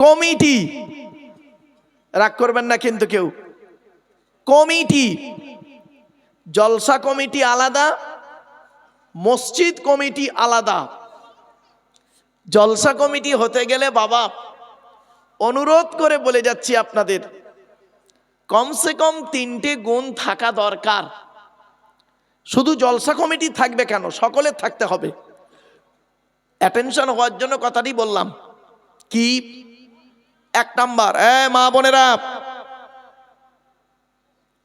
Committee, রাগ করবেন না কিন্তু কেউ, কমিটি, জলসা কমিটি আলাদা, মসজিদ কমিটি আলাদা। জলসা কমিটি হতে গেলে বাবা অনুরোধ করে বলে যাচ্ছি আপনাদের, কমসে কম 3টে গুণ থাকা দরকার। শুধু জলসা কমিটি থাকবে কেন, সকলের থাকতে হবে। অ্যাটেনশন হওয়ার জন্য কথাটি বললাম। কি? 1 নাম্বার, মা বোনেরা,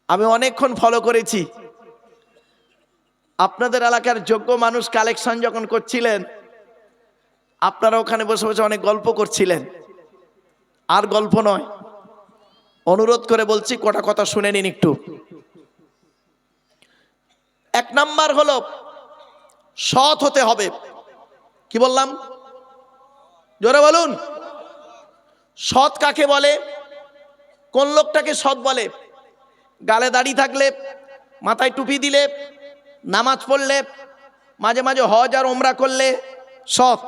আমি অনেকক্ষণ ফলো করেছি আপনাদের এলাকার যোগ্য মানুষ কালেকশন যখন করছিলেন, আপনারা ওখানে বসে বসে অনেক গল্প করছিলেন। আর গল্প নয়, অনুরোধ করে বলছি কটা কথা শুনে নিন একটু। 1 নাম্বার হলো সৎ হতে হবে। কি বললাম? জোরে বলুন। সৎ কাকে বলে? কোন লোকটাকে সৎ বলে? গালে দাড়ি থাকলে, মাথায় টুপি দিলে, নামাজ পড়লে, মাঝে মাঝে হজ আর ওমরা করলে সৎ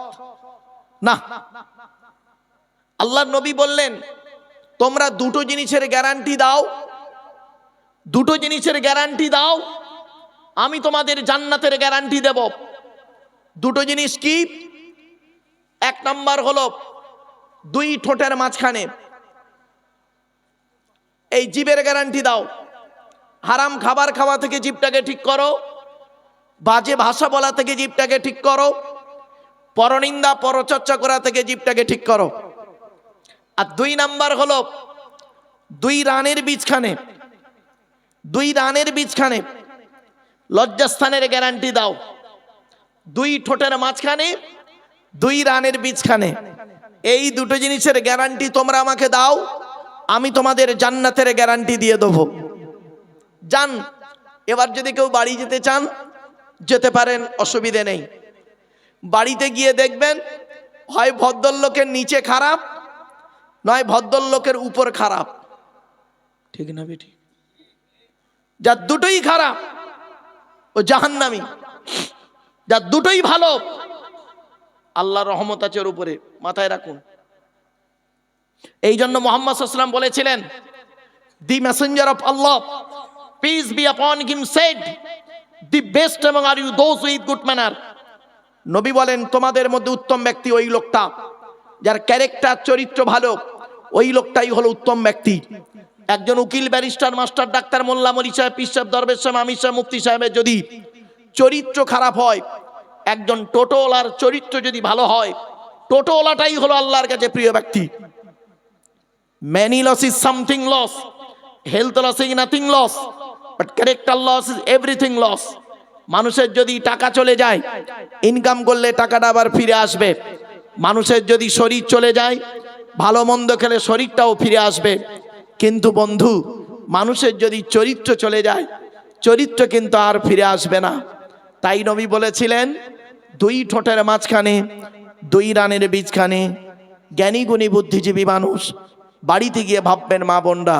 না। আল্লাহর নবী বললেন, তোমরা 2টো জিনিসের গ্যারান্টি দাও, 2টো জিনিসের গ্যারান্টি দাও, আমি তোমাদের জান্নাতের গ্যারান্টি দেব। 2টো জিনিস কি? 1 নাম্বার হলো 2 ঠোঁটের মাঝখানে, এই জিভের গ্যারান্টি দাও। হারাম খাবার খাওয়া থেকে জিভটাকে ঠিক করো, বাজে ভাষা বলা থেকে জিভটাকে ঠিক করো, পরনিন্দা পরচর্চা করা থেকে জিভটাকে ঠিক করো। আর 2 নাম্বার হলো 2 রানের বীজখানে, 2 রানের বীজখানে লজ্জাস্থানের গ্যারান্টি দাও। 2 ঠোঁটের মাঝখানে, 2 রানের বীজখানে, এই 2টো জিনিসের গ্যারান্টি তোমরা আমাকে দাও, আমি তোমাদের জান্নাতের গ্যারান্টি দিয়ে দেবো। যান, এবার যদি কেউ বাড়ি যেতে চান যেতে পারেন, অসুবিধে নেই। বাড়িতে গিয়ে দেখবেন হয় ভদ্রলোকের নিচে খারাপ, নয় ভদ্রলোকের উপর খারাপ। ঠিক না বেটি? যার দুটোই খারাপ ও জাহান্নামী, যার দুটোই ভালো আল্লাহর রহমত আছে ওর উপরে, মাথায় রাখুন। এই জন্য মুহাম্মদ সাল্লাল্লাহু আলাইহি ওয়াসাল্লাম বলেছিলেন, দি Messenger of Allah, peace be upon him, said, the best among are you those with good manner. নবী বলেন, তোমাদের মধ্যে উত্তম ব্যক্তি ওই লোকটা যার ক্যারেক্টার, চরিত্র ভালো, ওই লোকটাই হলো উত্তম ব্যক্তি। একজন উকিল, ব্যারিস্টার, মাস্টার, ডাক্তার, মোল্লা, মলি সাহেব, পীর সাহেব, দরবেশ সাহেব, আমির সাহেব, মুফতি সাহেবের যদি চরিত্র খারাপ হয়, একজন টোটোওয়ালার চরিত্র যদি ভালো হয়, টোটোওয়ালাটাই হলো আল্লাহর কাছে প্রিয় ব্যক্তি। Many loss is something loss, health loss is nothing loss, but character loss is everything loss. মানুষের যদি টাকা চলে যায়, ইনকাম করলে টাকাটা আবার ফিরে আসবে। মানুষের যদি শরীর চলে যায়, ভালো মন্দ খেলে শরীরটাও ফিরে আসবে। কিন্তু বন্ধু, মানুষের যদি চরিত্র চলে যায়, চরিত্র কিন্তু আর ফিরে আসবে না। তাই নবী বলেছিলেন, 2 ঠোঁটের মাঝখানে, 2 রানের বীজখানে। জ্ঞানী গুণী বুদ্ধিজীবী মানুষ বাড়িতে গিয়ে ভাববেন, মা বোনরা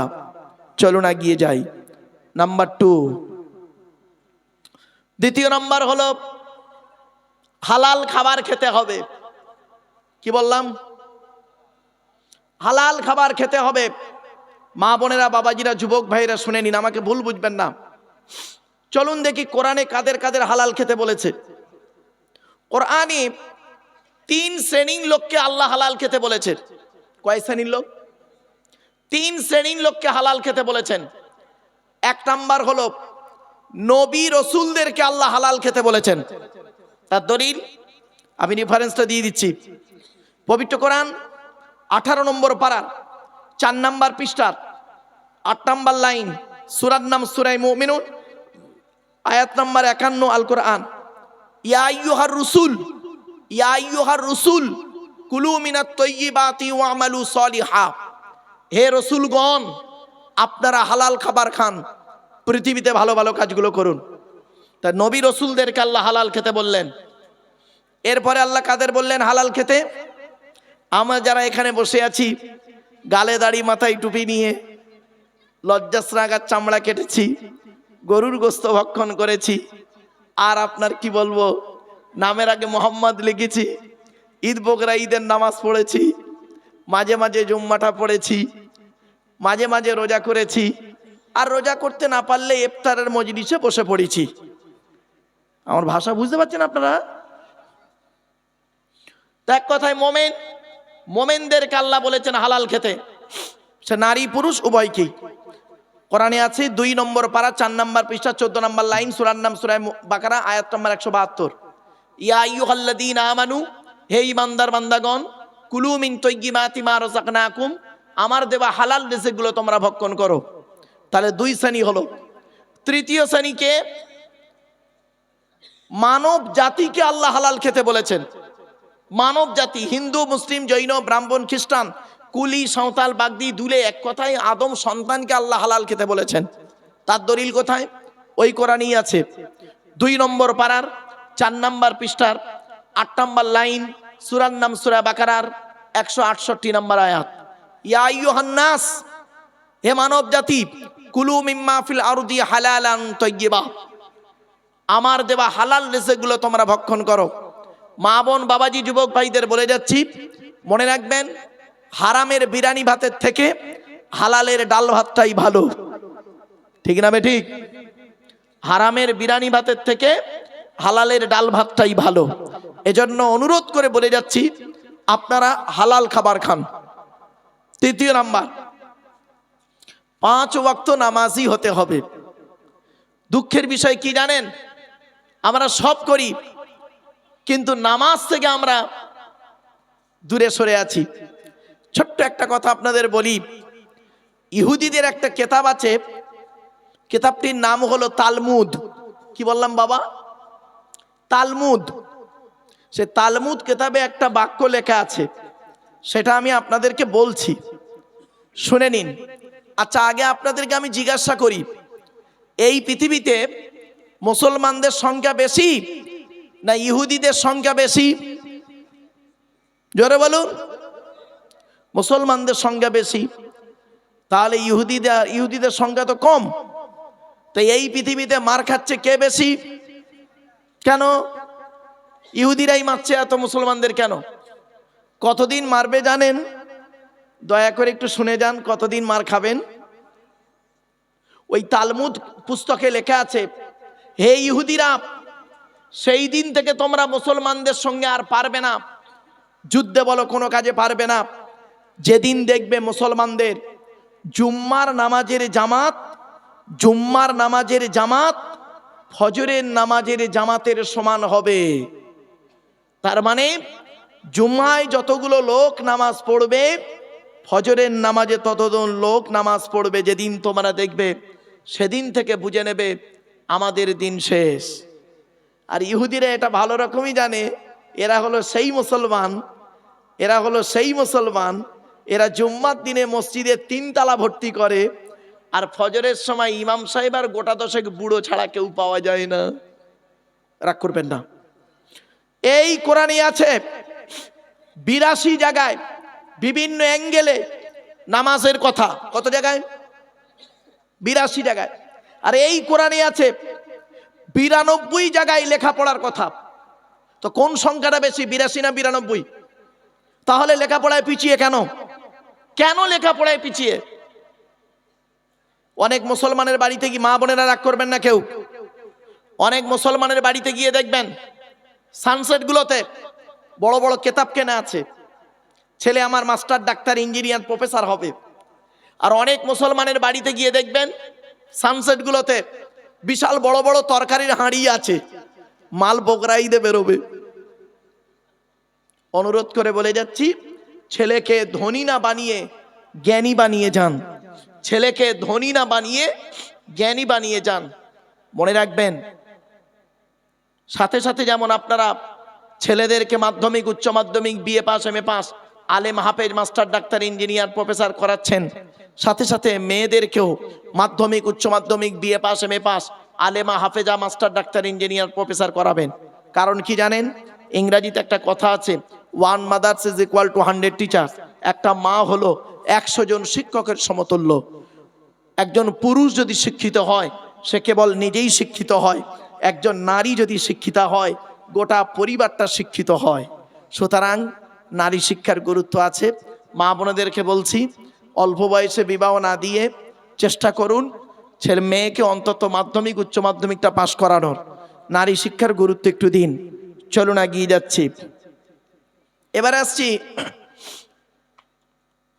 চলো না গিয়ে যাই। নাম্বার 2, দ্বিতীয় নাম্বার হলো হালাল খাবার খেতে হবে। কি বললাম? হালাল খাবার খেতে হবে। মা বোনেরা, বাবাজিরা, যুবক ভাইরা শুনে নিন, আমাকে ভুল বুঝবেন না। চলুন দেখি কোরআনে কাদের কাদের হালাল খেতে বলেছে। কোরআনে 3 শ্রেণীর লোককে আল্লাহ হালাল খেতে বলেছে। কয় শ্রেণীর লোক? 3 শ্রেণীর লোককে হালাল খেতে বলেছেন। 1 নাম্বার হলো নবী রসুলদেরকে আল্লাহ হালাল খেতে বলেছেন। তার দলিল আমি রেফারেন্সটা দিয়ে দিচ্ছি। পবিত্র কোরআন 18 নম্বর পারা 4 নাম্বার পৃষ্ঠার 8 নাম্বার লাইন, সূরার নাম সূরা মুমিনুন, আয়াত নাম্বার 51, আল কোরআন। ইয়া আইয়ুহার রাসূল, ইয়া আইয়ুহার রাসূল কুলু মিনাত তাইয়্যিবাতি ওয়া'মালু সলিহা। হে রাসূলগণ, আপনারা হালাল খাবার খান, পৃথিবীতে ভালো ভালো কাজগুলো করুন। তা নবী রসুলদেরকে আল্লাহ হালাল খেতে বললেন। এরপরে আল্লাহ কাদের বললেন হালাল খেতে? আমরা যারা এখানে বসে আছি, গালে দাড়ি, মাথায় টুপি নিয়ে, লজ্জাস্নাগার চামড়া কেটেছি, গরুর গোস্ত ভক্ষণ করেছি, আর আপনার কি বলবো, নামের আগে মোহাম্মদ লিখেছি, ঈদ বকরা ঈদের নামাজ পড়েছি, মাঝে মাঝে জুম্মাটা পড়েছি, মাঝে মাঝে রোজা করেছি, আর রোজা করতে না পারলে ইফতারের মজলিসে বসে পড়েছি। আমার ভাষা বুঝতে পারছেন আপনারা? এক কথায় মোমেনদেরকে আল্লাহ বলেছেন হালাল খেতে, সে নারী পুরুষ উভয়কেই। কোরআনে আছে 2 নম্বর পারা 4 নম্বর পৃষ্ঠা 14 নম্বর লাইন, সূরার নাম সূরা বাকারা, আয়াত নম্বর 172। ইয়া আইয়ুহাল্লাযীনা আমানু, হে ঈমানদার বান্দাগণ, কুলু মিন তাইয়্যিবাতি মা রাযাকনাকুম, আমার দেওয়া হালাল রিজিকগুলো তোমরা ভক্ষণ করো। তাহলে 2 শ্রেণী হলো। তৃতীয় শ্রেণীকে মানব জাতিকে আল্লাহ হালাল খেতে বলেছেন। মানব জাতি, হিন্দু, মুসলিম, জৈন, ব্রাহ্মণ, খ্রিস্টান, কুলি, সাঁওতাল, বাগদি, দুলে, এক কথায় আদম সন্তানকে আল্লাহ হালাল খেতে বলেছেন। তার দলিল কোথায়? ওই কোরআনেই আছে। 2 নম্বর পারার 4 নম্বর পৃষ্ঠার 8 নম্বর লাইন, সূরার নাম সূরা বাকারার 168 নম্বর আয়াত। ইয়া আইয়ুহান নাস, হে মানব জাতি, কুলু মিম্মা ফিল আরদি হালালান তাইয়্যিবা, আমার দেওয়া হালাল রিজিকগুলো তোমরা ভক্ষণ করো। মা বোন, বাবাজি, যুবক ভাইদের বলে যাচ্ছি, মনে রাখবেন, হারামের বিরিয়ানি ভাতের থেকে হালালের ডাল ভাতটাই ভালো। ঠিক না বেঠিক? হারামের বিরিয়ানি ভাতের থেকে হালালের ডাল ভাতটাই ভালো। এজন্য অনুরোধ করে বলে যাচ্ছি, আপনারা হালাল খাবার খান। তৃতীয় নাম্বার, 5 ওয়াক্ত নামাজি হতে হবে। দুঃখের বিষয় কি জানেন? আমরা সব করি, কিন্তু নামাজ থেকে আমরা দূরে সরে আছি। ছোট্ট একটা কথা আপনাদের বলি, ইহুদিদের একটা কিতাব আছে, কিতাবটির নাম হলো তালমুদ। কি বললাম বাবা? তালমুদ। সে তালমুদ কিতাবে একটা বাক্য লেখা আছে, সেটা আমি আপনাদেরকে বলছি, শুনে নিন। আচ্ছা, আগে আপনাদেরকে আমি জিজ্ঞাসা করি, এই পৃথিবীতে মুসলমানদের সংখ্যা বেশি না ইহুদিদের সংখ্যা বেশি? জোরে বলুন। মুসলমানদের সংখ্যা বেশি, তাহলে ইহুদিদের সংখ্যা তো কম। তো এই পৃথিবীতে মার খাচ্ছে কে বেশি? কেন ইহুদিরাই মারছে এত মুসলমানদের? কেন? কতদিন মারবে জানেন? দয়া করে একটু শুনে যান, কতদিন মার খাবেন। ওই তালমুদ পুস্তকে লেখা আছে, হে ইহুদিরা, সেই দিন থেকে তোমরা মুসলমানদের সঙ্গে আর পারবে না, যুদ্ধে বলো কোনো কাজে পারবে না, যেদিন দেখবে মুসলমানদের জুম্মার নামাজের জামাত ফজরের নামাজের জামাতের সমান হবে। তার মানে জুম্মায় যতগুলো লোক নামাজ পড়বে, ফজরের নামাজে ততজন লোক নামাজ পড়বে। যেদিন তোমরা দেখবে, সেদিন থেকে বুঝে নেবে আমাদের দিন শেষ। আর ইহুদিরা এটা ভালো রকমই জানে, এরা হলো সেই মুসলমান, এরা জুম্মার দিনে মসজিদে 3 তালা ভর্তি করে, আর ফজরের সময় ইমাম সাহেব আর গোটা 10 বুড়ো ছাড়া কেউ পাওয়া যায় না। রাগ করবেন না, এই কোরআনে আছে 82 জায়গায় বিভিন্ন অ্যাঙ্গেলে নামাজের কথা। কত জায়গায়? 82 জায়গায়। আর এই কোরআনে আছে 92 জায়গায় লেখাপড়ার কথা। তো কোন সংখ্যাটা বেশি, 82 না 92? তাহলে লেখাপড়ায় পিছিয়ে কেন? কেন লেখাপড়ায় পিছিয়ে? অনেক মুসলমানের বাড়িতে কি, মা বোনেরা রাগ করবেন না কেউ, অনেক মুসলমানের বাড়িতে গিয়ে দেখবেন সানসেটগুলোতে বড় বড় কেতাব কেনা আছে, ছেলে আমার মাস্টার, ডাক্তার, ইঞ্জিনিয়ার, প্রফেসর হবে। আর অনেক মুসলমানের বাড়িতে গিয়ে দেখবেন সানসেটগুলোতে বিশাল বড় বড় তরকারির হাঁড়ি আছে, মাল বগরাইতে বেরোবে। অনুরোধ করে বলে যাচ্ছি, ছেলেকে ধনী না বানিয়ে জ্ঞানী বানিয়ে যান। ছেলেকে ধনী না বানিয়ে জ্ঞানী বানিয়ে যান। মনে রাখবেন, সাথে সাথে যেমন আপনারা ছেলেদেরকে মাধ্যমিক, উচ্চ মাধ্যমিক, বিএ পাস, এমএ পাস, আলেম, হাফেজ, মাস্টার, ডাক্তার, ইঞ্জিনিয়ার, প্রফেসর করাচ্ছেন, সাথে সাথে মেয়েদেরকেও মাধ্যমিক, উচ্চ মাধ্যমিক, BA pass, MA pass, আলেমা, হাফেজা, master, doctor, engineer, professor করাবেন। কারণ কি জানেন? ইংরাজিতে একটা কথা আছে, 1 mother's is equal to 100 teachers. একটা মা হলো 100 জন শিক্ষকের সমতুল্য। একজন পুরুষ যদি শিক্ষিত হয়, সে কেবল নিজেই শিক্ষিত হয়। একজন নারী যদি শিক্ষিতা হয়, গোটা পরিবারটা শিক্ষিত হয়। সুতরাং নারী শিক্ষার গুরুত্ব আছে। মা বোনেদেরকে বলছি, অল্প বয়সে বিবাহ না দিয়ে চেষ্টা করুন ছেলে মেয়েকে অন্তত মাধ্যমিক উচ্চ মাধ্যমিকটা পাশ করানোর। নারী শিক্ষার গুরুত্ব একটু দিন। চলুন এগিয়ে যাচ্ছি। এবার আসছি,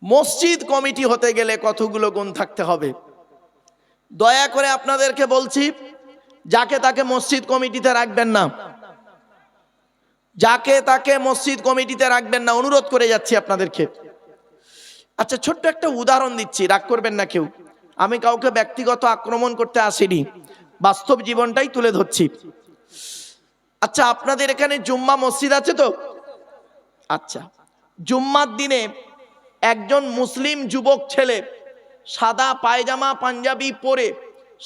মসজিদ কমিটি হতে গেলে কতগুলো গুণ থাকতে হবে। দয়া করে আপনাদেরকে বলছি, যাকে তাকে মসজিদ কমিটিতে রাখবেন না, যাকে তাকে মসজিদ কমিটিতে রাখবেন না, অনুরোধ করে যাচ্ছি আপনাদেরকে। আচ্ছা, ছোট্ট একটা উদাহরণ দিচ্ছি, রাগ করবেন না কেউ। আমি কাউকে ব্যক্তিগত আক্রমণ করতে আসিনি, বাস্তব জীবনটাই তুলে ধরছি। আচ্ছা, আপনাদের এখানে জুম্মা মসজিদ আছে তো? আচ্ছা, জুম্মার দিনে একজন মুসলিম যুবক ছেলে সাদা পায়জামা পাঞ্জাবি পরে,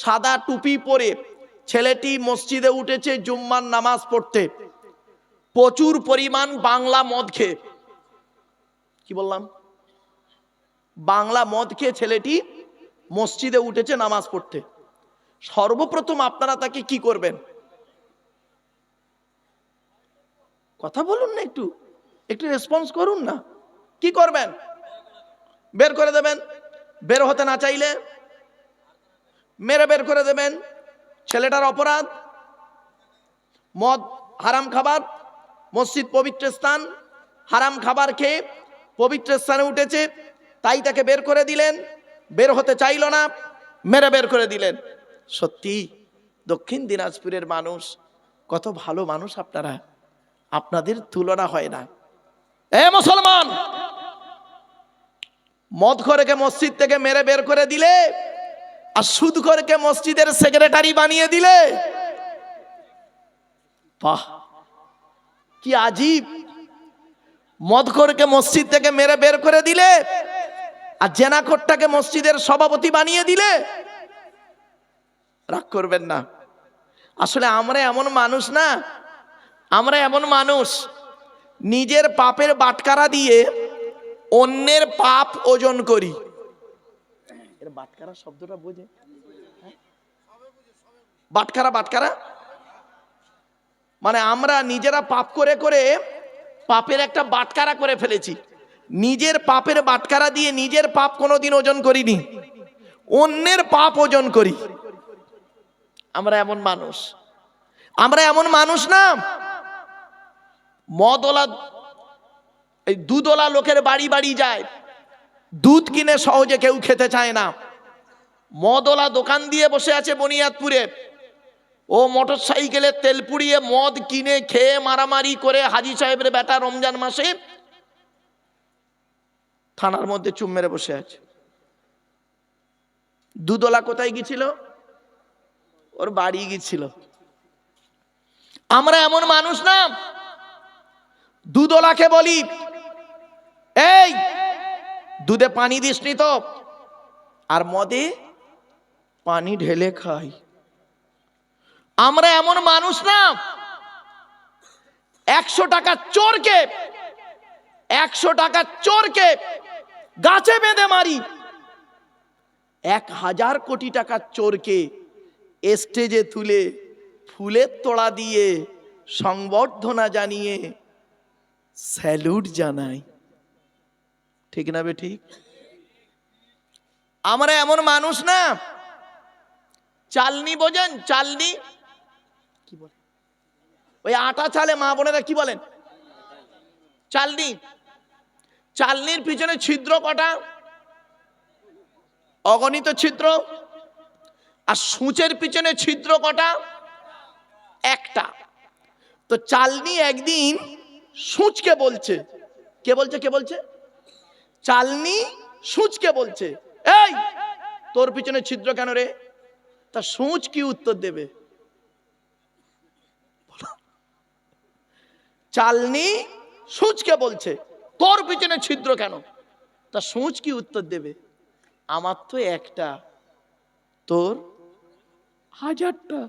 সাদা টুপি পরে ছেলেটি মসজিদে উঠেছে জুম্মার নামাজ পড়তে, প্রচুর পরিমাণ বাংলা মদ খেয়ে। কি বললাম? বাংলা মদ খেয়ে ছেলেটি মসজিদে উঠেছে নামাজ পড়তে। সর্বপ্রথম আপনারা তাকে কি করবেন? কথা বলুন না, একটু একটু রেসপন্স করুন না। কি করবেন? বের করে দেবেন। বের হতে না চাইলে মেরে বের করে দেবেন। ছেলেটার অপরাধ, মদ হারাম খাবার, মসজিদ পবিত্র স্থান, হারাম খাবার খেয়ে পবিত্র স্থানে উঠেছে, তাই তাকে বের করে দিলেন। বের হতে চাইল না, মেরে বের করে দিলেন। সত্যি দক্ষিণ দিনাজপুরের মানুষ কত ভালো মানুষ আপনারা, আপনাদের তুলনা হয় না। এ মুসলমান, মদখোরকে মসজিদ থেকে মেরে বের করে দিলে আর সুদখোরকে মসজিদের সেক্রেটারি বানিয়ে দিলে, বাহ কি আজীব। মদখোরকে মসজিদ থেকে মেরে বের করে দিলে আর জেনাখোরটাকে মসজিদের সভাপতি বানিয়ে দিলে। রাগ করবেন না, আসলে আমরা এমন মানুষ না, আমরা এমন মানুষ নিজের পাপের বাটখারা দিয়ে অন্যের পাপ ওজন করি। এর বাটখারা শব্দটা বোঝে? বাটখারা, বাটখারা মানে আমরা নিজেরা পাপ করে করে পাপের একটা বাটখারা করে ফেলেছি। নিজের পাপের বাটখারা দিয়ে নিজের পাপ কোনোদিন ওজন করিনি, অন্যের পাপ ওজন করি। আমরা এমন মানুষ, আমরা এমন মানুষ না। মদওয়ালা, এই দুধওয়ালা লোকের বাড়ি বাড়ি যায়, দুধ কিনে সহজে কেউ খেতে চায় না। মদওয়ালা দোকান দিয়ে বসে আছে বনিয়াদপুরে, ও মোটর সাইকেলে তেল পুড়িয়ে মদ কিনে খেয়ে মারামারি করে হাজি সাহেবের বেটা রমজান মাসে থানার মধ্যে চুম মেরে বসে আছে। দুধওয়ালা কোথায় গিয়েছিল? ওর বাড়ি গিয়েছিল। আমরা এমন মানুষ না। দুধওয়ালাকে বলি, এই দুধে পানি দিসনি তো, আর মদে পানি ঢেলে খাই। আমরা এমন মানুষ না। 100 টাকা চোরকে, 100 টাকা চোরকে গাছে বেঁধে মারি, 1000 কোটি টাকার চোরকে স্টেজে তুলে ফুলের তোড়া দিয়ে সংবর্ধনা জানিয়ে স্যালুট জানাই। ঠিক না বে ঠিক? আমরা এমন মানুষ না। চালনি বোঝেন? চালনি কি বলে? ওই আটা চালে মা বোনেরা কি বলেন? চালনি। চালনির পিছনে ছিদ্র কটা? অগণিত ছিদ্র। আর সূচের পিছনে ছিদ্র কটা? একটা। তো চালনি একদিন সূচকে বলছে, কে বলছে? কে বলছে? চালনি সূচকে বলছে, এই তোর পিছনে ছিদ্র কেন রে? তা সূচ কি উত্তর দেবে? চালনি সূচকে বলছে, তোর পিছনে ছিদ্র কেন? তা সূচ কি উত্তর দেবে? আমার তো একটা, তোর 1000টা।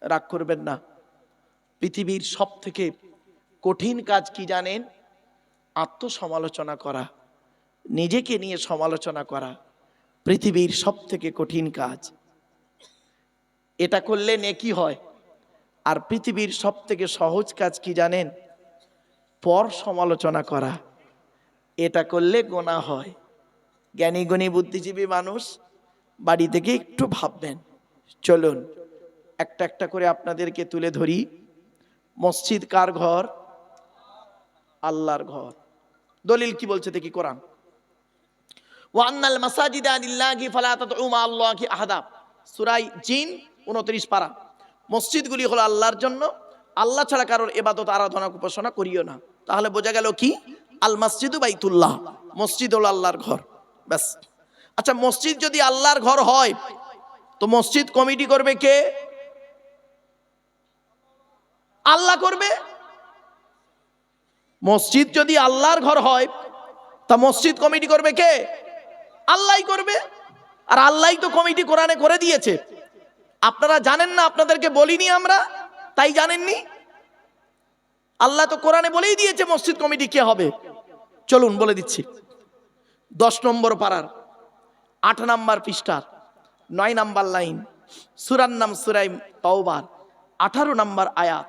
রাগ করবেন না। পৃথিবীর সব থেকে কঠিন কাজ কি জানেন? আত্মসমালোচনা করা, নিজেকে নিয়ে সমালোচনা করা পৃথিবীর সব থেকে কঠিন কাজ। এটা করলে নেকি হয়। আর পৃথিবীর সব থেকে সহজ কাজ কি জানেন? পর সমালোচনা করা। এটা করলে গোনাহ হয়। জ্ঞানী গুণী বুদ্ধিজীবী মানুষ বাড়ি থেকে একটু ভাববেন। চলুন একটা একটা করে আপনাদেরকে তুলে ধরি। মসজিদ কার ঘর? আল্লাহর ঘর। দলিল কি বলছে দেখি কোরআন। ওয়ান্নাল মাসাজিদা লিল্লাহি ফালা তাদউ মা আল্লাহি আহাদা, সূরা জিন 29 পারা। মসজিদগুলি হলো আল্লাহর জন্য, আল্লাহ ছাড়া কারোর ইবাদত আরাধনা উপাসনা করিও না। তাহলে বোঝা গেল কি? আল মসজিদু বাইতুল্লাহ, মসজিদ হলো আল্লাহর ঘর। ব্যাস। আচ্ছা, মসজিদ যদি আল্লাহর ঘর হয় তো মসজিদ কমিটি করবে কে? আল্লাহ করবে। মসজিদ যদি আল্লাহর ঘর হয় তা মসজিদ কমিটি করবে কে? আল্লাহই করবে। আর আল্লাহই তো কমিটি কোরআনে করে দিয়েছে। আপনারা জানেন না, আপনাদেরকে বলিনি আমরা, তাই জানেননি। আল্লাহ তো কোরআনে বলেই দিয়েছে মসজিদ কমিটি কে হবে। চলুন বলে দিচ্ছি। 10 নম্বর পারার 8 নম্বর পৃষ্ঠার 9 নম্বর লাইন, সূরার নাম সূরা তাওবার 18 নম্বর আয়াত।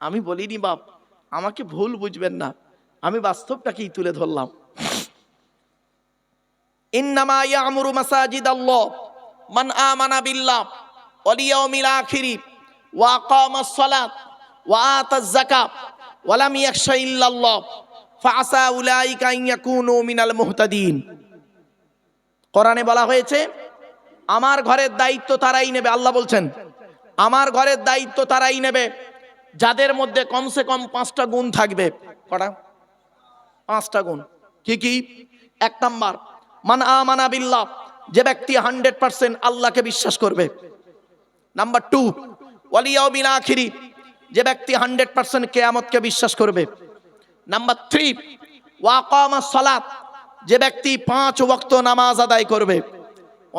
আমি বলিনি বাপ, আমাকে ভুল বুঝবেন না, আমি বাস্তবটাকেই তুলে ধরলাম। ইন্নামা ইয়ামুরু মাসাজিদাল্লাহ মান আমানা বিল্লাহ ওয়াল ইয়াউমিল আখির ওয়া আকামাস সালাত ওয়া আতাজ যাকাত ওয়া লাম ইয়াখশা ইল্লাল্লাহ ফাআসা উলাইকা আন ইয়াকুনু মিনাল মুহতাদিন। কোরআনে বলা হয়েছে আমার ঘরের দায়িত্ব তারাই নেবে। আল্লাহ বলছেন আমার ঘরের দায়িত্ব তারাই নেবে যাদের মধ্যে কমসে কম 5টা গুণ থাকবে। কটা? 5টা গুণ। কি কি? 1 নাম্বার, মান আমানা বিল্লাহ, যে ব্যক্তি 100% আল্লাহকে বিশ্বাস করবে। নাম্বার 2, ওয়াল ইয়াউমিল আখির, যে ব্যক্তি 100% কিয়ামতকে বিশ্বাস করবে। নাম্বার 3, ওয়া আকামাস সালাত, যে ব্যক্তি 5 ওয়াক্ত নামাজ আদায় করবে।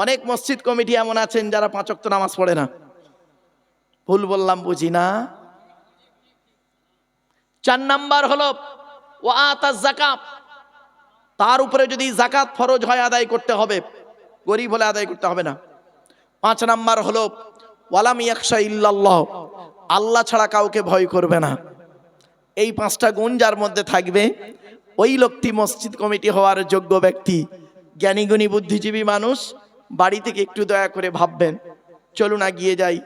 অনেক মসজিদ কমিটি এমন আছেন যারা 5 ওয়াক্ত নামাজ পড়ে না। ভুল বললাম বুঝি না। 4 নাম্বার হলো ওয়া আতাজ যাকাত, তার উপরে যদি যাকাত ফরজ হয় আদায় করতে হবে, গরিব হলে আদায় করতে হবে না। 5 নাম্বার হলো ওয়ালাম ইয়াখশা ইল্লাল্লাহ, আল্লাহ ছাড়া কাউকে ভয় করবে না। এই 5টা গুণ যার মধ্যে থাকবে ওই লোকটি মসজিদ কমিটি হওয়ার যোগ্য ব্যক্তি। জ্ঞানী গুণী বুদ্ধিজীবী মানুষ বাড়ি থেকে একটু দয়া করে ভাববেন। চলুন এগিয়ে যাই,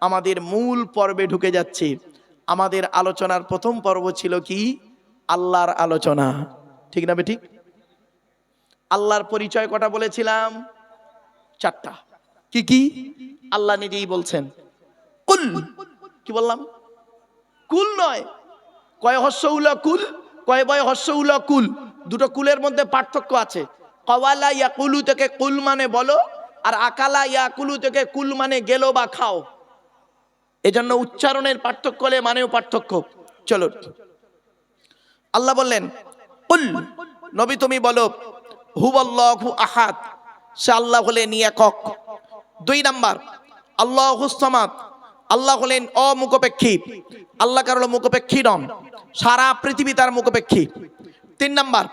আমাদের মূল পর্বে ঢুকে যাচ্ছি। আমাদের আলোচনার প্রথম পর্ব ছিল কি? আল্লাহর আলোচনা, ঠিক না বেঠিক? আল্লাহর পরিচয় কটা বলেছিলাম? 4টা। কি কি? আল্লাহ নিজেই বলছেন কুল। কি বললাম? কুল নয়। কয় হস্য উলা কুল, কয় বয় হস্য উলা কুল। দুটো কুলের মধ্যে পার্থক্য আছে। কওয়ালা ইয়াকুলু থেকে কুল মানে বলো, আর আকালা ইয়াকুলু থেকে কুল মানে গেলো বা খাও। এজন্য উচ্চারণের পার্থক্য হলে মানেও পার্থক্য। চলো, আল্লাহ বললেন কুল, নবী তুমি বলো হুয়াল্লাহু আহাদ, সে আল্লাহ হলেন একক। 2 নাম্বার আল্লাহুস সামাদ, আল্লাহ হলেন অমুখপেক্ষী। আল্লাহ কারো মুখপেক্ষী নন, সারা পৃথিবী তার মুখপেক্ষী। 3 নাম্বার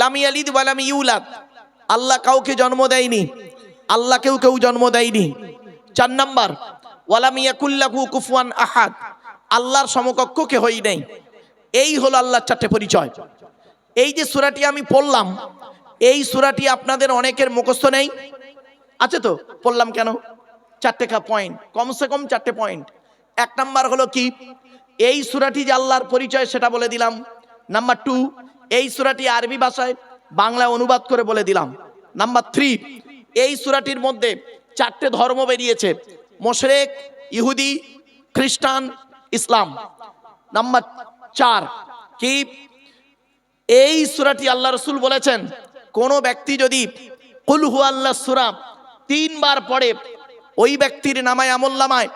লাম ইয়ালিদ ওয়া লাম ইউলাদ, আল্লাহ কাউকে জন্ম দেয়নি, আল্লাহ কেউ জন্ম দেয়নি। 4 নাম্বার ওয়ালাম ইয়াকুল লাহু কুফুয়ান আহাদ, আল্লাহর সমকক্ষ কেহই নেই। এই হলো আল্লাহর 4টে পরিচয়। এই যে সূরাটি আমি পড়লাম, এই সূরাটি আপনাদের অনেকের মুখস্থ নেই। আছে তো? পড়লাম কেন? 4টে পয়েন্ট, কমসে কম 4টে পয়েন্ট। 1 নাম্বার হলো কি? এই সূরাটি যে আল্লাহর পরিচয় সেটা বলে দিলাম। নাম্বার 2, এই সূরাটি আরবি ভাষায় বাংলায় অনুবাদ করে বলে দিলাম। নাম্বার 3, এই সূরাটির মধ্যে 4টে ধর্ম বেরিয়েছে, মুশরিক, ইহুদি, খ্রিস্টান, ইসলাম। নাম্বার 4 কি? এই সূরাটি আল্লাহ রাসূল বলেছেন কোন ব্যক্তি যদি কুল হুয়াল্লাহ সূরা 3 বার পড়ে, ওই ব্যক্তির নামায় আমলনামায়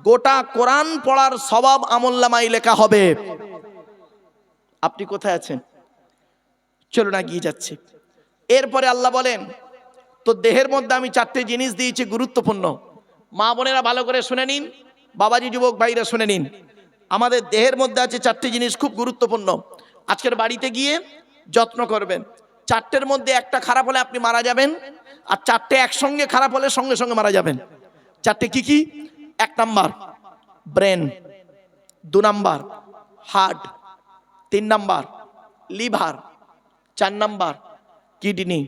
গোটা কোরআন পড়ার সওয়াব আমলনামায় লেখা হবে। আপনি কোথায় আছেন? চলুন এগিয়ে যাচ্ছি। এরপরে আল্লাহ বলেন তো দেহের মধ্যে আমি 4টে জিনিস দিয়েছি গুরুত্বপূর্ণ। মা বোনেরা ভালো করে শুনে নিন, বাবাজি যুবক ভাইরা শুনে নিন। আমাদের দেহের মধ্যে আছে 4টে জিনিস খুব গুরুত্বপূর্ণ। আজকের বাড়িতে গিয়ে যত্ন করবেন। 4টের মধ্যে একটা খারাপ হলে আপনি মারা যাবেন, আর 4টে একসঙ্গে খারাপ হলে সঙ্গে সঙ্গে মারা যাবেন। 4টে কি কি? 1 number brain, 2 number heart, 3 number liver, 4 number kidney.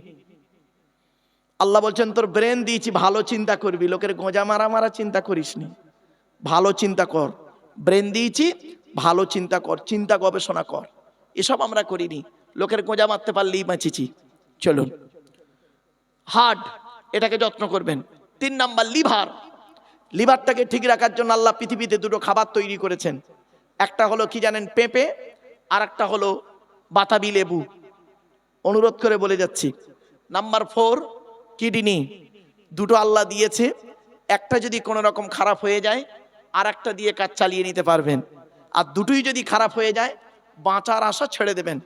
Allah বলছেন তোর ব্রেন দিয়েছি, ভালো চিন্তা করবি, লোকের গোঁজা মারা মারা চিন্তা করিসনি, ভালো চিন্তা কর। ব্রেন দিয়েছি, ভালো চিন্তা কর, চিন্তা গবেষণা কর। এসব আমরা করিনি, লোকের গোঁজা মারতে পারলেই বাঁচেছি। চলুন, হার্ট, এটাকে যত্ন করবেন। 3 নাম্বার লিভার। লিভারটাকে ঠিক রাখার জন্য আল্লাহ পৃথিবীতে 2টো খাবার তৈরি করেছেন। একটা হলো কি জানেন, পেঁপে, আর একটা হলো বাতাবি লেবু। অনুরোধ করে বলে যাচ্ছি। Number 4 kidney. 2টো আল্লাহ দিয়েছে, একটা যদি কোনো রকম খারাপ হয়ে যায় আর একটা দিয়ে কাজ চালিয়ে নিতে পারবেন, আর দুটোই যদি খারাপ হয়ে যায় বাঁচার আশা ছেড়ে দেবেন,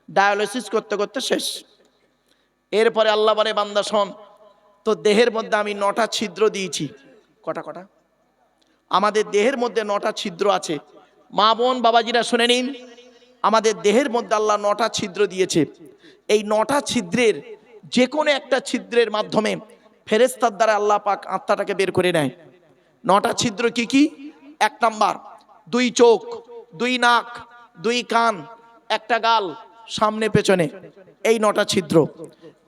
ডায়ালিসিস করতে করতে শেষ। এরপরে আল্লাহ বলে বান্দা শোন, তো দেহের মধ্যে আমি 9টা ছিদ্র দিয়েছি। কটা? আমাদের দেহের মধ্যে 9টা ছিদ্র আছে। মা বোন বাবাজিরা শুনে নিন, আমাদের দেহের মধ্যে আল্লাহ 9টা ছিদ্র দিয়েছে। এই 9টা ছিদ্রের যে কোনো একটা ছিদ্রের মাধ্যমে ফেরেশতার দ্বারা আল্লাহ পাক আত্মাটাকে বের করে নেয়। 9টা ছিদ্র কি কি? 1 নাম্বার 2 চোখ, 2 নাক, 2 কান, 1টা গাল, সামনে পেছনে, এই 9টা ছিদ্র।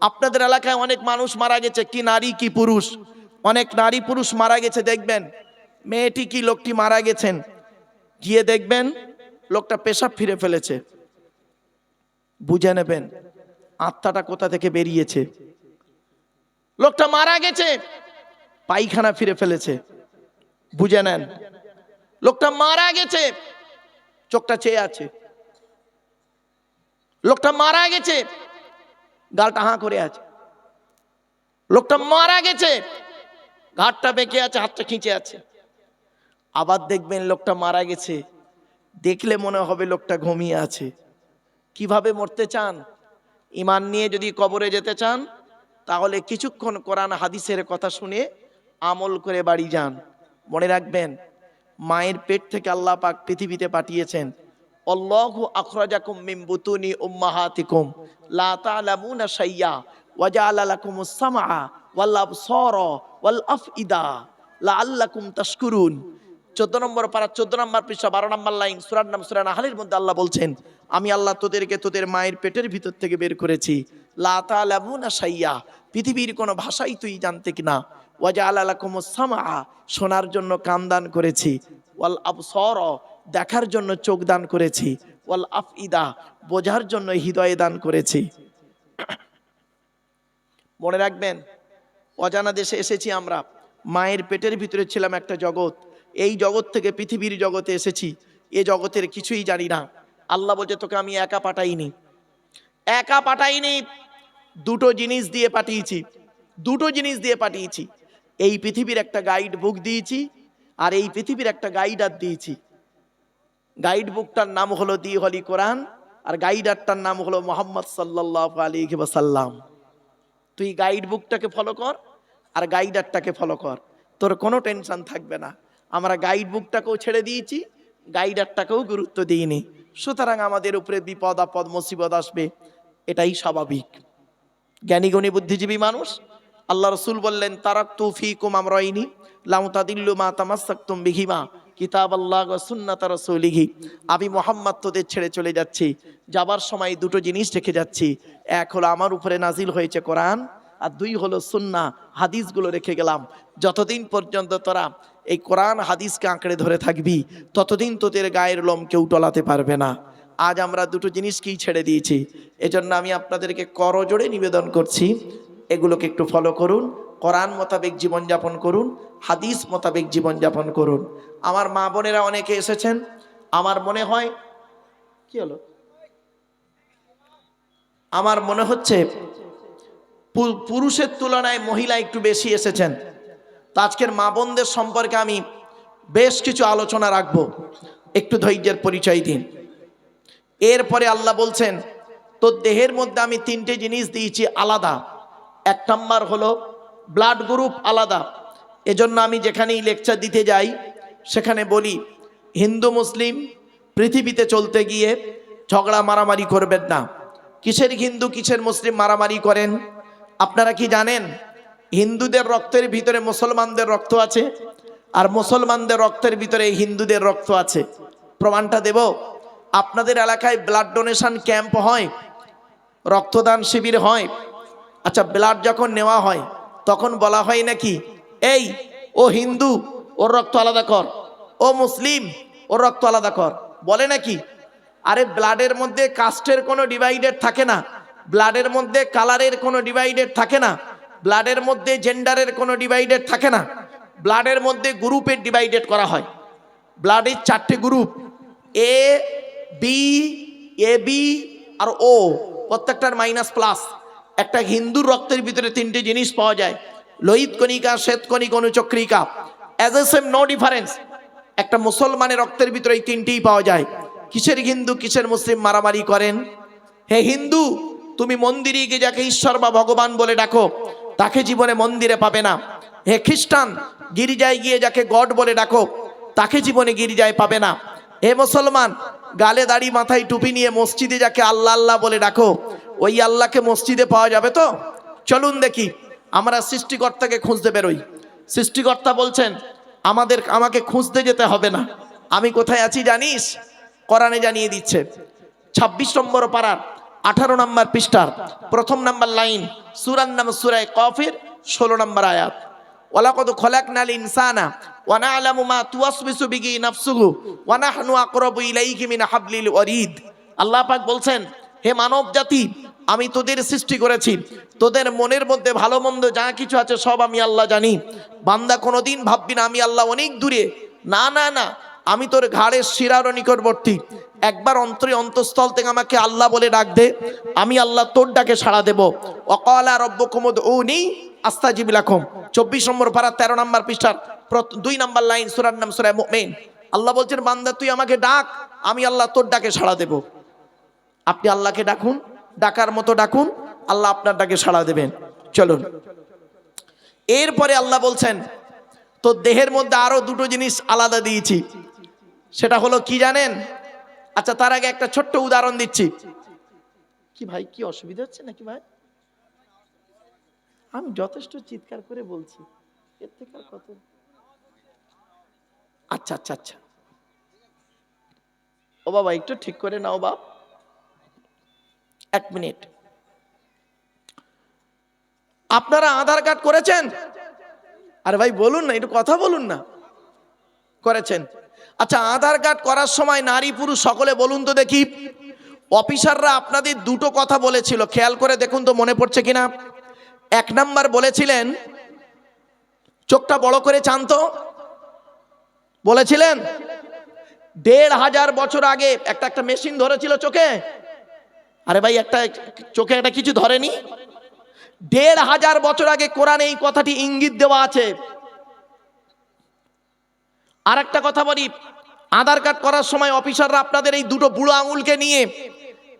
আপনাদের এলাকায় অনেক মানুষ মারা গেছে, কি নারী কি পুরুষ, অনেক নারী পুরুষ মারা গেছে। দেখবেন মেয়েটি কি লোকটি মারা গেছেন, গিয়ে দেখবেন লোকটা পেশাব ফিরে ফেলেছে। বুঝে নেবেন আত্মাটা কোথা থেকে বেরিয়েছে। লোকটা মারা গেছে, পায়খানা ফিরে ফেলেছে। বুঝে নেন লোকটা মারা গেছে, চোখটা চেয়ে আছে। লোকটা মারা গেছে, গালটা হাঁ করে আছে। লোকটা মারা গেছে, ঘাটটা বেঁকে আছে, হাতটা খিঁচে আছে। আবার দেখবেন লোকটা মারা গেছে, দেখলে মনে হবে লোকটা ঘুমিয়ে আছে। কিভাবে মরতে চান? ঈমান নিয়ে যদি কবরে যেতে চান, তাহলে কিছুক্ষণ কোরআন হাদিসের কথা শুনে আমল করে বাড়ি যান। মনে রাখবেন, মায়ের পেট থেকে আল্লাহ পাক পৃথিবীতে পাঠিয়েছেন। আল্লাহু আখরাজাকুম মিন বুতুনি উম্মাহাতিকুম লা তা'লামুনা শাইয়্যা ওয়া জাআলা লাকুমুস সামআ ওয়াল আবসারা ওয়াল আফইদা লাআল্লাকুম তাশকুরুন। 14 নম্বর পারা, 14 নম্বর পৃষ্ঠা, 12 নম্বর লাইন, সূরার নাম সূরা নাহলের মধ্যে আল্লাহ বলছেন, আমি আল্লাহ তোদেরকে তোদের মায়ের পেটের ভিতর থেকে বের করেছি। লা তা'লামুনা শাইয়্যা, পৃথিবীর কোনো ভাষাই তুই জানতে কিনা। ওয়া জাআলা লাকুমুস সামআ, শোনার জন্য কান দান করেছি। ওয়াল আবসারা, দেখার জন্য চোখ দান করেছি। ওয়াল আফইদা, বোঝার জন্য হৃদয় দান করেছি। মনে রাখবেন, অজানা দেশে এসেছি আমরা, মায়ের পেটের ভিতরে ছিলাম একটা জগৎ, এই জগৎ থেকে পৃথিবীর জগতে এসেছি, এ জগতের কিছুই জানি না। আল্লাহ বলছে তোকে আমি একা পাঠাইনি, একা পাঠাইনি, 2টো জিনিস দিয়ে পাঠিয়েছি, 2টো জিনিস দিয়ে পাঠিয়েছি। এই পৃথিবীর একটা গাইড বুক দিয়েছি, আর এই পৃথিবীর একটা গাইডার দিয়েছি। গাইড বুকটার নাম হলো দি হলি কোরআন, আর গাইডারটার নাম হলো মুহাম্মদ সাল্লাল্লাহু আলাইহি ওয়াসাল্লাম। তুই গাইড বুকটাকে ফলো কর আর গাইডারটাকে ফলো কর, তোর কোনো টেনশন থাকবে না। আমরা গাইড বুকটাকেও ছেড়ে দিয়েছি, গাইডারটাকেও গুরুত্ব দিইনি। সুতরাং আমাদের উপরে বিপদ আপদ মুসিবত আসবে, এটাই স্বাভাবিক। জ্ঞানীগুণী বুদ্ধিজীবী মানুষ, আল্লাহ রসুল বললেন, তারাকতু ফীকুম আমরাইনি লাম তাদিল্লু মা তামাসসাকতুম বিহিমা কিতাবাল্লাহ ওয়া সুন্নাত রাসূলিহি। আমি মুহাম্মদ তোদের ছেড়ে চলে যাচ্ছি, যাবার সময় 2টো জিনিস রেখে যাচ্ছি। এক হলো আমার উপরে নাজিল হয়েছে কোরআন, আর 2 হলো সুন্নাহ, হাদিসগুলো রেখে গেলাম। যতদিন পর্যন্ত তোরা এই কোরআন হাদিসকে আঁকড়ে ধরে থাকবি, ততদিন তোদের গায়ের লোম কেউ টলাতে পারবে না। আজ আমরা 2টো জিনিসকেই ছেড়ে দিয়েছি। এজন্য আমি আপনাদেরকে করজোড়ে নিবেদন করছি, এগুলোকে একটু ফলো করুন, কোরআন মোতাবেক জীবনযাপন করুন, হাদিস মোতাবেক জীবনযাপন করুন। আমার মা বোনেরা অনেকে এসেছেন, আমার মনে হয় কি হলো, আমার মনে হচ্ছে পুরুষের তুলনায় মহিলা একটু বেশি এসেছেন। তো আজকের মা বোনদের সম্পর্কে আমি বেশ কিছু আলোচনা রাখবো, একটু ধৈর্যের পরিচয় দিন। এরপরে আল্লাহ বলছেন, তোর দেহের মধ্যে আমি 3টে জিনিস দিয়েছি আলাদা। 1 নাম্বার হলো ব্লাড গ্রুপ আলাদা। এজন্য আমি যেখানেই লেকচার দিতে যাই সেখানে বলি, হিন্দু মুসলিম পৃথিবীতে চলতে গিয়ে ঝগড়া মারামারি করবেন না। কিসের হিন্দু কিসের মুসলিম মারামারি করেন আপনারা কি জানেন? হিন্দুদের রক্তের ভিতরে মুসলমানদের রক্ত আছে, আর মুসলমানদের রক্তের ভিতরে হিন্দুদের রক্ত আছে। প্রমাণটা দেব। আপনাদের এলাকায় ব্লাড ডোনেশন ক্যাম্প হয়, রক্তদান শিবির হয়। আচ্ছা, ব্লাড যখন নেওয়া হয় তখন বলা হয় নাকি এই ও হিন্দু ওর রক্ত আলাদা কর, ও মুসলিম ওর রক্ত আলাদা কর, বলে নাকি? আরে ব্লাডের মধ্যে কাস্টের কোনো ডিভাইডেড থাকে না, ব্লাডের মধ্যে কালারের কোনো ডিভাইডেড থাকে না, ব্লাডের মধ্যে জেন্ডারের কোনো ডিভাইডেড থাকে না, ব্লাডের মধ্যে গ্রুপের ডিভাইডেড করা হয়। ব্লাডের 4টে group, A B, A B আর ও, প্রত্যেকটার মাইনাস প্লাস। একটা হিন্দুর রক্তের ভিতরে 3টে জিনিস পাওয়া যায়, লোহিত কণিকা, শ্বেত কণিকা, অনুচক্রিকা, as a same no difference. একটা মুসলমানের রক্তের ভিতরে এই 3টেই পাওয়া যায়। কিসের হিন্দু কিসের মুসলিম মারামারি করেন? হে হিন্দু, তুমি মন্দিরে গিয়ে যাকে ঈশ্বর বা ভগবান বলে ডাকো তাকে জীবনে মন্দিরে পাবে না। হে খ্রিস্টান, গির্জায় গিয়ে যাকে গড বলে ডাকো তাকে জীবনে গির্জায় পাবে না। হে মুসলমান, গালে দাড়ি মাথায় টুপি নিয়ে মসজিদে যাকে আল্লাহ আল্লাহ বলে ডাকো ওই আল্লাহকে মসজিদে পাওয়া যাবে তো? চলুন দেখি, আমরা সৃষ্টিকর্তাকে খুঁজতে বেরোই। সৃষ্টিকর্তা বলছেন আমাকে খুঁজতে যেতে হবে না, আমি কোথায় আছি জানিস? কোরআনে জানিয়ে দিচ্ছে। 26 নম্বর পারার 18 নম্বর পৃষ্ঠার 1 নম্বর লাইন, সূরার নাম সূরা কাফির, 16 নম্বর আয়াত। ওয়ালাকাদ খলাকনাল ইনসানা ওয়া না'লামু মা তুওয়াসবিসু বিহি নাফসুহু ওয়া নাহনু আকরাবু ইলাইহি মিন হাবলিল ওয়ারিদ। আল্লাহ পাক বলছেন, হে মানব জাতি, আমি তোদের সৃষ্টি করেছি, তোদের মনের মধ্যে ভালো মন্দ যা কিছু আছে সব আমি আল্লাহ জানি। বান্দা কোনোদিন ভাববি না আমি আল্লাহ অনেক দূরে, না না না, আমি তোর ঘাড়ের শিরার নিকটবর্তী। একবার অন্তরে অন্তঃস্থল থেকে আমাকে আল্লাহ বলে ডাক দে, আমি আল্লাহ তোর ডাকে সাড়া দেব। ওয়াকালা রাব্বুকুম উদউনি আস্তাজিব লাকুম, 24 নম্বর পারা 13 নম্বর পৃষ্ঠার 2 নম্বর লাইন, সূরার নাম সূরা মুমিন। আল্লাহ বলছেন, বান্দা তুই আমাকে ডাক, আমি আল্লাহ তোর ডাকে সাড়া দেব। আপনি আল্লাহকে ডাকুন, ডাকার মতো ডাকুন, আল্লাহ আপনার ডাকে সাড়া দেবেন। চলুন, এরপরে আল্লাহ বলছেন, তোর দেহের মধ্যে আরো 2টো জিনিস আলাদা দিয়েছি, সেটা হলো কি জানেন? আচ্ছা, তার আগে একটা ছোট্ট উদাহরণ দিচ্ছি। কি ভাই, কি অসুবিধা হচ্ছে নাকি ভাই? আমি যথেষ্ট চিৎকার করে বলছি, এর থেকে আর কত? আচ্ছা আচ্ছা আচ্ছা, ও বাবা একটু ঠিক করে নাও বাপ, 1 মিনিট। আপনারা আধার কার্ড করেছেন? আরে ভাই বলুন না, একটু কথা বলুন না। করেছেন? আচ্ছা, আধার কার্ড করার সময় নারী পুরুষ সকলে বলুন তো দেখি, অফিসাররা আপনাদের 2টো কথা বলেছিল, খেয়াল করে দেখুন তো মনে পড়ছে কিনা। 1 নাম্বার বলেছিলেন চোখটা বড় করে চান তো, বলেছিলেন। 1500 বছর আগে একটা মেশিন ধরেছিল চোখে। আরে ভাই, একটা চোখে একটা কিছু ধরেনি? 1500 বছর আগে কোরআনে এই কথাটি ইঙ্গিত দেওয়া আছে। আর একটা কথা বলি, আধার কার্ড করার সময় অফিসাররা আপনাদের এই 2টো বুড়ো আঙুলকে নিয়ে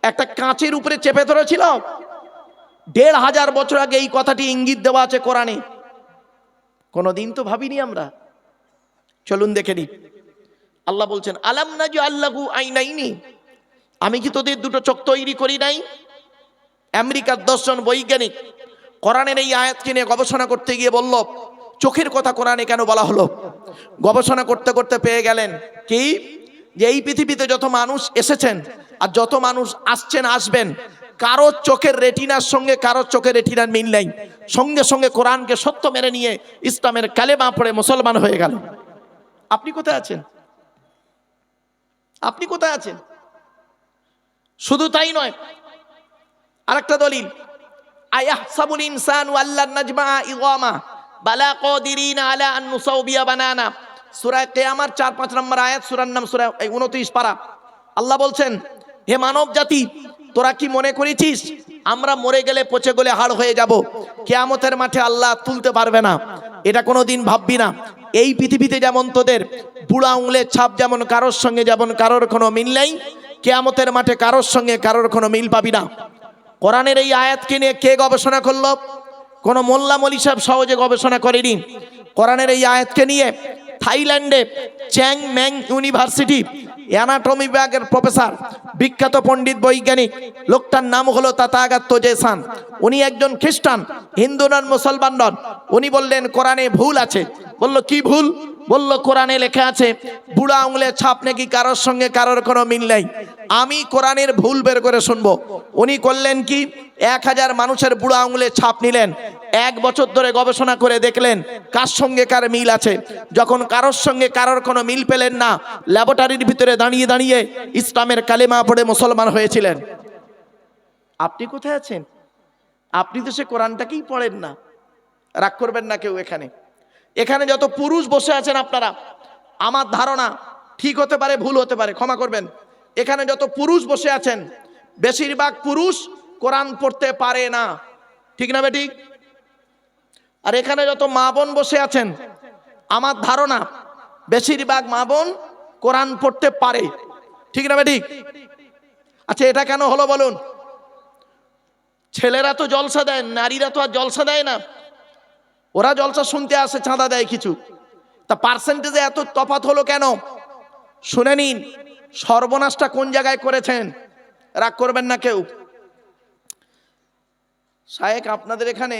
একটা কাঁচের উপরে চেপে ধরেছিল। 1500 বছর আগে এই কথাটি ইঙ্গিত দেওয়া আছে কোরআনে। কোনোদিন তো ভাবিনি আমরা। চলুন দেখে নিই। আল্লাহ বলছেন, আলাম নাজআল লাহু আইনাইনি, আমি কি তোদের 2টো চোখ তৈরি করি নাই? আমেরিকার 10 জন বৈজ্ঞানিক কোরআনের এই আয়াতকে নিয়ে গবেষণা করতে গিয়ে বলল, চোখের কথা কোরআনে কেন বলা হলো? গবেষণা করতে করতে পেয়ে গেলেন কি, যে এই পৃথিবীতে যত মানুষ এসেছেন আর যত মানুষ আসছেন আসবেন, কারোর চোখের রেটিনার সঙ্গে কারোর চোখের রেটিনার মিল নেই। সঙ্গে সঙ্গে কোরআনকে সত্য মেনে নিয়ে ইসলামের কালেমা পড়ে মুসলমান হয়ে গেল। আপনি কোথায় আছেন? আপনি কোথায় আছেন? শুধু তাই নয়, আরেকটা দলিল, আয়াহসাবুল ইনসানু আল্লান নাজমা ইগামা বালা কাদিরিনা আলা আন নুসাউবিয়া বানানা, সূরা কিয়ামার 4-5 নম্বর আয়াত, সূরার নাম সূরা 29 পারা। আল্লাহ বলছেন, হে মানব জাতি, তোরা কি মনে করেছিস আমরা মরে গেলে পচে গলে হাড় হয়ে যাব, কিয়ামতের মাঠে আল্লাহ তুলতে পারবে না? এটা কোনোদিন ভাববি না। এই পৃথিবীতে যেমন তোদের বুড়া আঙুলের ছাপ যেমন কারোর সঙ্গে যেমন কারোর কোনো মিল নেই, কিয়ামতের মাঠে কারোর সঙ্গে কারোর কোনো মিল পাবি না। কোরআনের এই আয়াতকে নিয়ে কে গবেষণা করলো? কোন মোল্লা মলি সাহেব সহজে গবেষণা করেনি। কোরআনের এই আয়াতকে নিয়ে থাইল্যান্ডে চ্যাং ম্যাং ইউনিভার্সিটি অ্যানাটমি বিভাগের প্রফেসর, বিখ্যাত পণ্ডিত বৈজ্ঞানিক, লোকটার নাম হলো তাথাগত জেসান। উনি একজন খ্রিস্টান, হিন্দু নন, মুসলমান নন। উনি বললেন কোরআনে ভুল আছে। বলল কি ভুল? বলল কোরআনে লেখা আছে বুড়া আঙুলের ছাপ নাকি কারোর সঙ্গে কারোর কোনো মিল নেই। আমি কোরআনের ভুল বের করে শুনবো। উনি করলেন কি, 1000 মানুষের বুড়া আঙুলের ছাপ নিলেন, 1 বছর ধরে গবেষণা করে দেখলেন কার সঙ্গে কার মিল আছে। যখন কারোর সঙ্গে কারোর কোনো মিল পেলেন না, ল্যাবরেটরির ভিতরে দাঁড়িয়ে দাঁড়িয়ে ইসলামের কালেমা পড়ে মুসলমান হয়েছিলেন। আপনি কোথায় আছেন? আপনি তো সে কোরআনটাকেই পড়েন না। রাগ করবেন না কেউ। এখানে যত পুরুষ বসে আছেন আপনারা, আমার ধারণা ঠিক হতে পারে ভুল হতে পারে, ক্ষমা করবেন, এখানে যত পুরুষ বসে আছেন বেশিরভাগ পুরুষ কোরআন পড়তে পারে না, ঠিক না বেঠিক? আর এখানে যত মা বোন বসে আছেন, আমার ধারণা বেশিরভাগ মা বোন কোরআন পড়তে পারে, ঠিক না বেঠিক? আচ্ছা, এটা কেন হলো বলুন? ছেলেরা তো জলসা দেয়, নারীরা তো আর জলসা দেয় না। ওরা জলসা শুনতে আসে, চাঁদা দেয় কিছু, তা পার্সেন্টেজে এত তফাৎ হলো কেন? শুনে নিন সর্বনাশটা কোন জায়গায় করেছেন। রাগ করবেন না কেউ। শায়েখ, আপনাদের এখানে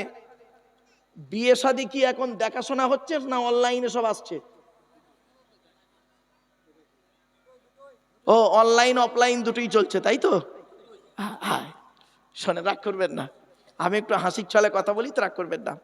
বিয়ে শাদী কি এখন দেখাশোনা হচ্ছে না অনলাইনে সব আসছে? ও, অনলাইন অফলাইন দুটোই চলছে, তাই তো? শোনে, রাগ করবেন না, আমি একটু হাসির ছলে কথা বলি, তো রাগ করবেন না।